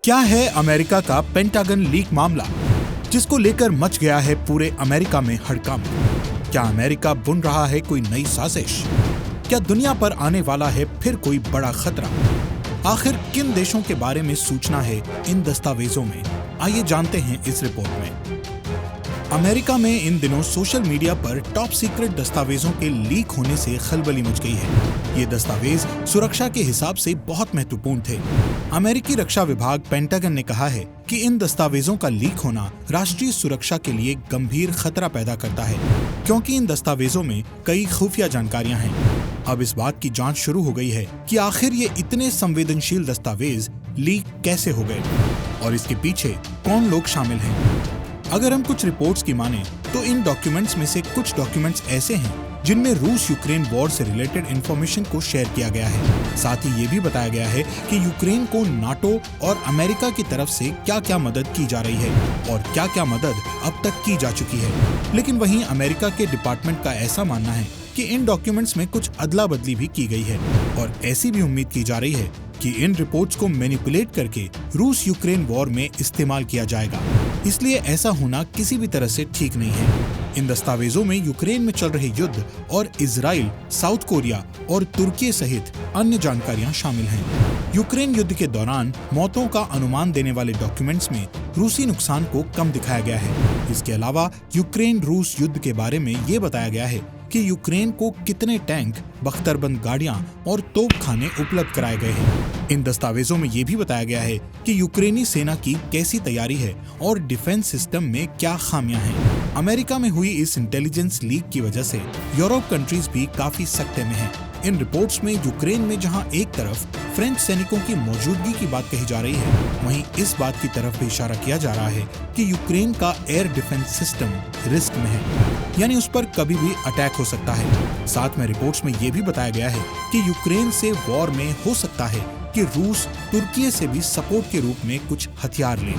क्या है अमेरिका का पेंटागन लीक मामला, जिसको लेकर मच गया है पूरे अमेरिका में हड़कंप? क्या अमेरिका बुन रहा है कोई नई साजिश? क्या दुनिया पर आने वाला है फिर कोई बड़ा खतरा? आखिर किन देशों के बारे में सूचना है इन दस्तावेजों में? आइए जानते हैं इस रिपोर्ट में। अमेरिका में इन दिनों सोशल मीडिया पर टॉप सीक्रेट दस्तावेजों के लीक होने से खलबली मच गई है। ये दस्तावेज सुरक्षा के हिसाब से बहुत महत्वपूर्ण थे। अमेरिकी रक्षा विभाग पेंटागन ने कहा है कि इन दस्तावेजों का लीक होना राष्ट्रीय सुरक्षा के लिए गंभीर खतरा पैदा करता है, क्योंकि इन दस्तावेजों में कई खुफिया जानकारियां हैं। अब इस बात की जांच शुरू हो गई है कि आखिर ये इतने संवेदनशील दस्तावेज लीक कैसे हो गए और इसके पीछे कौन लोग शामिल हैं। अगर हम कुछ रिपोर्ट्स की माने तो इन डॉक्यूमेंट्स में से कुछ डॉक्यूमेंट्स ऐसे हैं जिनमें रूस यूक्रेन वॉर से रिलेटेड इंफॉर्मेशन को शेयर किया गया है। साथ ही ये भी बताया गया है कि यूक्रेन को नाटो और अमेरिका की तरफ से क्या क्या मदद की जा रही है और क्या क्या मदद अब तक की जा चुकी है। लेकिन वहीं अमेरिका के डिपार्टमेंट का ऐसा मानना है कि इन डॉक्यूमेंट्स में कुछ अदला बदली भी की गई है और ऐसी भी उम्मीद की जा रही है कि इन रिपोर्ट्स को मैनिपुलेट करके रूस यूक्रेन वॉर में इस्तेमाल किया जाएगा। इसलिए ऐसा होना किसी भी तरह से ठीक नहीं है। इन दस्तावेजों में यूक्रेन में चल रहे युद्ध और इजराइल, साउथ कोरिया और तुर्की सहित अन्य जानकारियां शामिल हैं। यूक्रेन युद्ध के दौरान मौतों का अनुमान देने वाले डॉक्यूमेंट्स में रूसी नुकसान को कम दिखाया गया है। इसके अलावा यूक्रेन रूस युद्ध के बारे में ये बताया गया है कि यूक्रेन को कितने टैंक, बख्तरबंद गाड़ियां और तोपखाने उपलब्ध कराए गए हैं। इन दस्तावेजों में ये भी बताया गया है कि यूक्रेनी सेना की कैसी तैयारी है और डिफेंस सिस्टम में क्या खामियां हैं। अमेरिका में हुई इस इंटेलिजेंस लीक की वजह से यूरोप कंट्रीज भी काफी सकते में हैं। इन रिपोर्ट्स में यूक्रेन में जहां एक तरफ फ्रेंच सैनिकों की मौजूदगी की बात कही जा रही है, वहीं इस बात की तरफ भी इशारा किया जा रहा है कि यूक्रेन का एयर डिफेंस सिस्टम रिस्क में है, यानी उस पर कभी भी अटैक हो सकता है। साथ में रिपोर्ट्स में ये भी बताया गया है कि यूक्रेन से वॉर में हो सकता है कि रूस तुर्की से भी सपोर्ट के रूप में कुछ हथियार ले।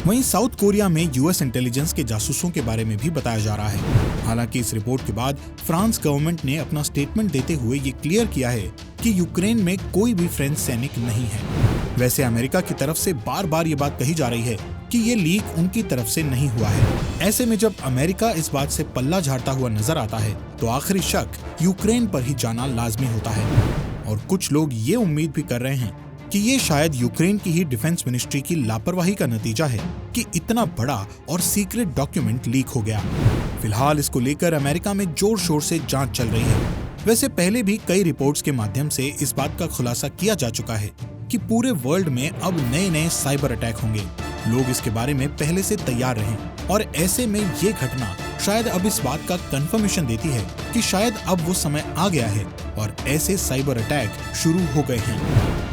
वहीं साउथ कोरिया में यूएस इंटेलिजेंस के जासूसों के बारे में भी बताया जा रहा है। हालांकि इस रिपोर्ट के बाद फ्रांस गवर्नमेंट ने अपना स्टेटमेंट देते हुए ये क्लियर किया है कि यूक्रेन में कोई भी फ्रेंच सैनिक नहीं है। वैसे अमेरिका की तरफ से बार बार ये बात कही जा रही है कि ये लीक उनकी तरफ से नहीं हुआ है। ऐसे में जब अमेरिका इस बात से पल्ला झाड़ता हुआ नजर आता है तो आखिरी शक यूक्रेन पर ही जाना लाजमी होता है। और कुछ लोग ये उम्मीद भी कर रहे हैं कि ये शायद यूक्रेन की ही डिफेंस मिनिस्ट्री की लापरवाही का नतीजा है कि इतना बड़ा और सीक्रेट डॉक्यूमेंट लीक हो गया। फिलहाल इसको लेकर अमेरिका में जोर शोर से जांच चल रही है। वैसे पहले भी कई रिपोर्ट्स के माध्यम से इस बात का खुलासा किया जा चुका है कि पूरे वर्ल्ड में अब नए नए साइबर अटैक होंगे। लोग इसके बारे में पहले से तैयार रहें और ऐसे में ये घटना शायद अब इस बात का कंफर्मेशन देती है कि शायद अब वो समय आ गया है और ऐसे साइबर अटैक शुरू हो गए हैं।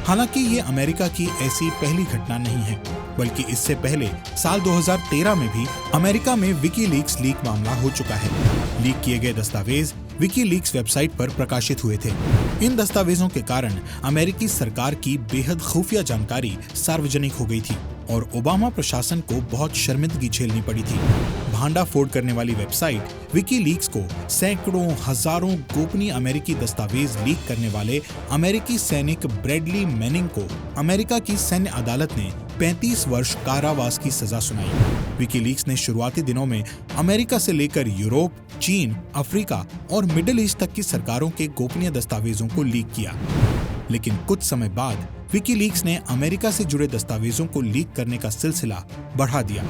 हालांकि ये अमेरिका की ऐसी पहली घटना नहीं है, बल्कि इससे पहले साल 2013 में भी अमेरिका में विकीलीक्स लीक मामला हो चुका है। लीक किए गए दस्तावेज विकीलीक्स वेबसाइट पर प्रकाशित हुए थे। इन दस्तावेजों के कारण अमेरिकी सरकार की बेहद खुफिया जानकारी सार्वजनिक हो गई थी और ओबामा प्रशासन को बहुत शर्मिंदगी झेलनी पड़ी थी। भांडाफोड़ करने वाली वेबसाइट विकीलीक्स को सैकड़ों हजारों गोपनीय अमेरिकी दस्तावेज लीक करने वाले अमेरिकी सैनिक ब्रैडली मैनिंग को अमेरिका की सैन्य अदालत ने 35 वर्ष कारावास की सजा सुनाई। विकीलीक्स ने शुरुआती दिनों में अमेरिका से लेकर यूरोप, चीन, अफ्रीका और मिडिल ईस्ट तक की सरकारों के गोपनीय दस्तावेजों को लीक किया। लेकिन कुछ समय बाद विकीलीक्स ने अमेरिका से जुड़े दस्तावेजों को लीक करने का सिलसिला बढ़ा दिया।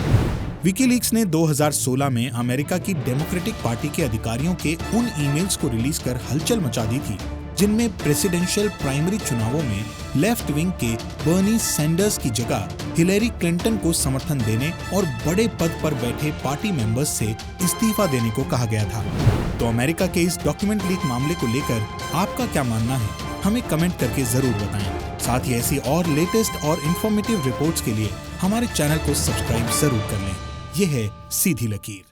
विकीलीक्स ने 2016 में अमेरिका की डेमोक्रेटिक पार्टी के अधिकारियों के उन ईमेल्स को रिलीज कर हलचल मचा दी थी जिनमें प्रेसिडेंशियल प्राइमरी चुनावों में लेफ्ट विंग के बर्नी सैंडर्स की जगह हिलेरी क्लिंटन को समर्थन देने और बड़े पद पर बैठे पार्टी मेंबर्स से इस्तीफा देने को कहा गया था। तो अमेरिका के इस डॉक्यूमेंट लीक मामले को लेकर आपका क्या मानना है, हमें कमेंट करके जरूर बताएं। साथ ही ऐसी और लेटेस्ट और इंफॉर्मेटिव रिपोर्ट्स के लिए हमारे चैनल को सब्सक्राइब जरूर कर लें। यह है सीधी लकीर।